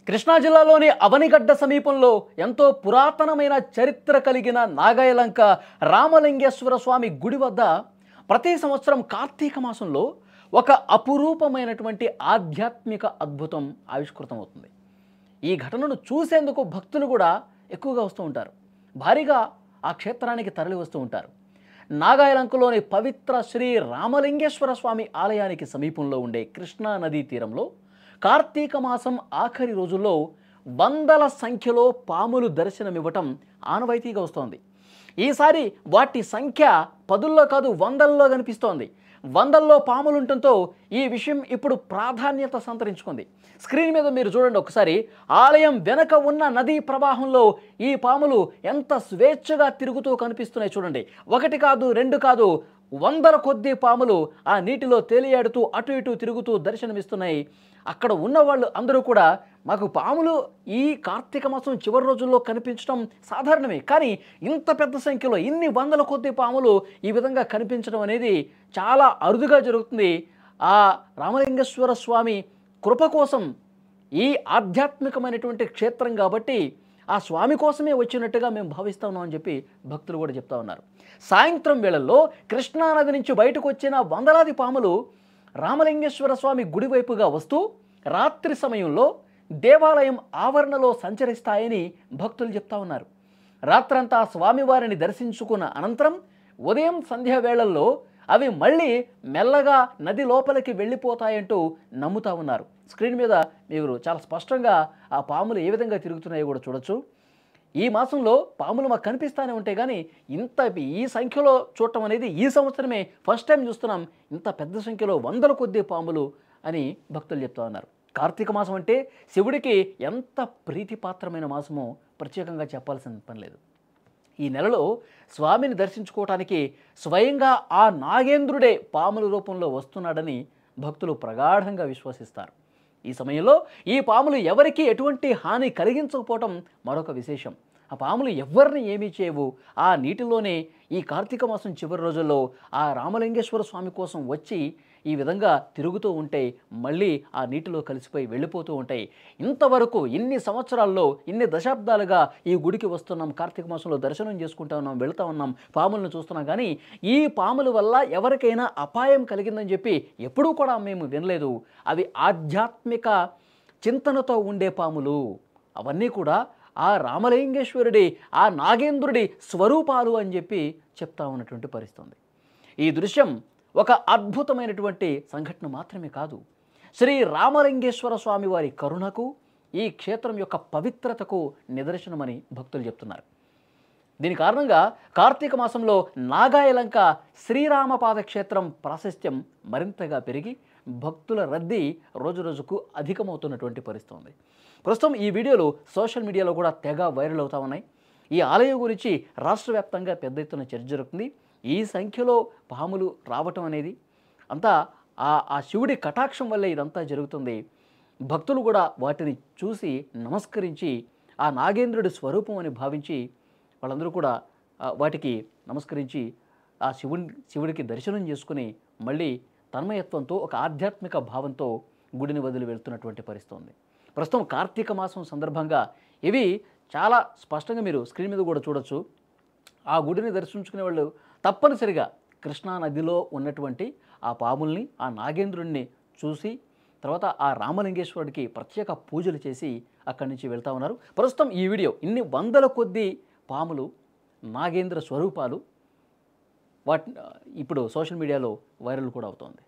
కృష్ణా జిల్లాలోని అవనిగడ్డ సమీపంలో ఎంతో పురాతనమైన చరిత్ర కలిగిన నాగాయలంక రామలింగేశ్వర స్వామి గుడి వద్ద ప్రతి సంవత్సరం కార్తీక మాసంలో ఒక అపురూపమైనటువంటి ఆధ్యాత్మిక అద్భుతం ఆవిష్కృతమవుతుంది. ఈ ఘటనను చూసేందుకు భక్తులు కూడా ఎక్కువగా వస్తూ ఉంటారు. భారీగా ఆ క్షేత్రానికి తరలి వస్తూ ఉంటారు. నాగాయలంకలోని పవిత్ర శ్రీ రామలింగేశ్వర స్వామి ఆలయానికి సమీపంలో ఉండే కృష్ణా నదీ తీరంలో కార్తీక మాసం ఆఖరి రోజుల్లో వందల సంఖ్యలో పాములు దర్శనమివ్వటం ఆనవాయితీగా వస్తోంది. ఈసారి వాటి సంఖ్య పదుల్లో కాదు వందల్లో కనిపిస్తోంది. వందల్లో పాములు ఉండటంతో ఈ విషయం ఇప్పుడు ప్రాధాన్యత సంతరించుకుంది. స్క్రీన్ మీద మీరు చూడండి ఒకసారి. ఆలయం వెనక ఉన్న నదీ ప్రవాహంలో ఈ పాములు ఎంత స్వేచ్ఛగా తిరుగుతూ కనిపిస్తున్నాయి చూడండి. ఒకటి కాదు, రెండు కాదు, వందల కొద్ది పాములు ఆ నీటిలో తేలియాడుతూ అటు ఇటు తిరుగుతూ దర్శనమిస్తున్నాయి. అక్కడ ఉన్న వాళ్ళు అందరూ కూడా మాకు పాములు ఈ కార్తీక మాసం చివరి రోజుల్లో కనిపించడం సాధారణమే, కానీ ఇంత పెద్ద సంఖ్యలో ఇన్ని వందల కొద్ది పాములు ఈ విధంగా కనిపించడం అనేది చాలా అరుదుగా జరుగుతుంది. ఆ రామలింగేశ్వర స్వామి కృప కోసం ఈ ఆధ్యాత్మికమైనటువంటి క్షేత్రం కాబట్టి ఆ స్వామి కోసమే వచ్చినట్టుగా మేము భావిస్తా ఉన్నాం అని చెప్పి భక్తులు కూడా చెప్తా ఉన్నారు. సాయంత్రం వేళల్లో కృష్ణానది నుంచి బయటకు వచ్చిన వందలాది పాములు రామలింగేశ్వర స్వామి గుడి వైపుగా వస్తూ రాత్రి సమయంలో దేవాలయం ఆవరణలో సంచరిస్తాయని భక్తులు చెప్తా ఉన్నారు. రాత్రంతా స్వామివారిని దర్శించుకున్న అనంతరం ఉదయం సంధ్యా వేళల్లో అవి మళ్ళీ మెల్లగా నది లోపలికి వెళ్ళిపోతాయంటూ నమ్ముతా ఉన్నారు. స్క్రీన్ మీద మీరు చాలా స్పష్టంగా ఆ పాములు ఏ విధంగా తిరుగుతున్నాయో కూడా చూడొచ్చు. ఈ మాసంలో పాములు మాకు కనిపిస్తూనే ఉంటాయి, కానీ ఈ సంఖ్యలో చూడటం అనేది ఈ సంవత్సరమే ఫస్ట్ టైం చూస్తున్నాం. ఇంత పెద్ద సంఖ్యలో వందల కొద్ది పాములు అని భక్తులు చెప్తా ఉన్నారు. కార్తీక మాసం అంటే శివుడికి ఎంత ప్రీతిపాత్రమైన మాసమో ప్రత్యేకంగా చెప్పాల్సిన పని లేదు. ఈ నెలలో స్వామిని దర్శించుకోవటానికి స్వయంగా ఆ నాగేంద్రుడే పాముల రూపంలో వస్తున్నాడని భక్తులు ప్రగాఢంగా విశ్వసిస్తారు. ఈ సమయంలో ఈ పాములు ఎవరికీ ఎటువంటి హాని కలిగించకపోవటం మరొక విశేషం. ఆ పాములు ఎవరిని ఏమీ చేయవు. ఆ నీటిలోనే ఈ కార్తీక మాసం చివరి రోజుల్లో ఆ రామలింగేశ్వర స్వామి కోసం వచ్చి ఈ విధంగా తిరుగుతూ ఉంటాయి, మళ్ళీ ఆ నీటిలో కలిసిపోయి వెళ్ళిపోతూ ఉంటాయి. ఇంతవరకు ఇన్ని సంవత్సరాల్లో ఇన్ని దశాబ్దాలుగా ఈ గుడికి వస్తున్నాం, కార్తీక మాసంలో దర్శనం చేసుకుంటా ఉన్నాం, వెళుతూ ఉన్నాం, పాములను చూస్తున్నాం, కానీ ఈ పాముల వల్ల ఎవరికైనా అపాయం కలిగిందని చెప్పి ఎప్పుడూ కూడా మేము వినలేదు. అవి ఆధ్యాత్మిక చింతనతో ఉండే పాములు. అవన్నీ కూడా ఆ రామలింగేశ్వరుడి ఆ నాగేంద్రుడి స్వరూపాలు అని చెప్పి చెప్తా ఉన్నటువంటి పరిస్థితి. ఈ దృశ్యం ఒక అద్భుతమైనటువంటి సంఘటన మాత్రమే కాదు, శ్రీ రామలింగేశ్వర స్వామి వారి కరుణకు, ఈ క్షేత్రం యొక్క పవిత్రతకు నిదర్శనమని భక్తులు చెప్తున్నారు. దీని కారణంగా కార్తీక మాసంలో నాగాయలంక శ్రీరామపాద క్షేత్రం ప్రాశస్త్యం మరింతగా పెరిగి భక్తుల రద్దీ రోజురోజుకు అధికమవుతున్నటువంటి పరిస్థితి ఉంది. ప్రస్తుతం ఈ వీడియోలు సోషల్ మీడియాలో కూడా తెగ వైరల్ అవుతా ఉన్నాయి. ఈ ఆలయం గురించి రాష్ట్ర వ్యాప్తంగా పెద్ద ఎత్తున చర్చ జరుగుతుంది. ఈ సంఖ్యలో పాములు రావటం అనేది అంతా ఆ శివుడి కటాక్షం వల్లే ఇదంతా జరుగుతుంది. భక్తులు కూడా వాటిని చూసి నమస్కరించి ఆ నాగేంద్రుడి స్వరూపం అని భావించి వాళ్ళందరూ కూడా వాటికి నమస్కరించి ఆ శివుడికి దర్శనం చేసుకుని మళ్ళీ తన్మయత్వంతో ఒక ఆధ్యాత్మిక భావంతో గుడిని వదిలి వెళ్తున్నటువంటి పరిస్థితి ఉంది. ప్రస్తుతం కార్తీక మాసం సందర్భంగా ఇవి చాలా స్పష్టంగా మీరు స్క్రీన్ మీద కూడా చూడొచ్చు. ఆ గుడిని దర్శించుకునే వాళ్ళు తప్పనిసరిగా కృష్ణా నదిలో ఉన్నటువంటి ఆ పాముల్ని, ఆ నాగేంద్రుడిని చూసి తర్వాత ఆ రామలింగేశ్వరుడికి ప్రత్యేక పూజలు చేసి అక్కడి నుంచి వెళ్తూ ఉన్నారు. ప్రస్తుతం ఈ వీడియో ఇన్ని వందల కొద్ది పాములు, నాగేంద్ర స్వరూపాలు ఇప్పుడు సోషల్ మీడియాలో వైరల్ కూడా అవుతోంది.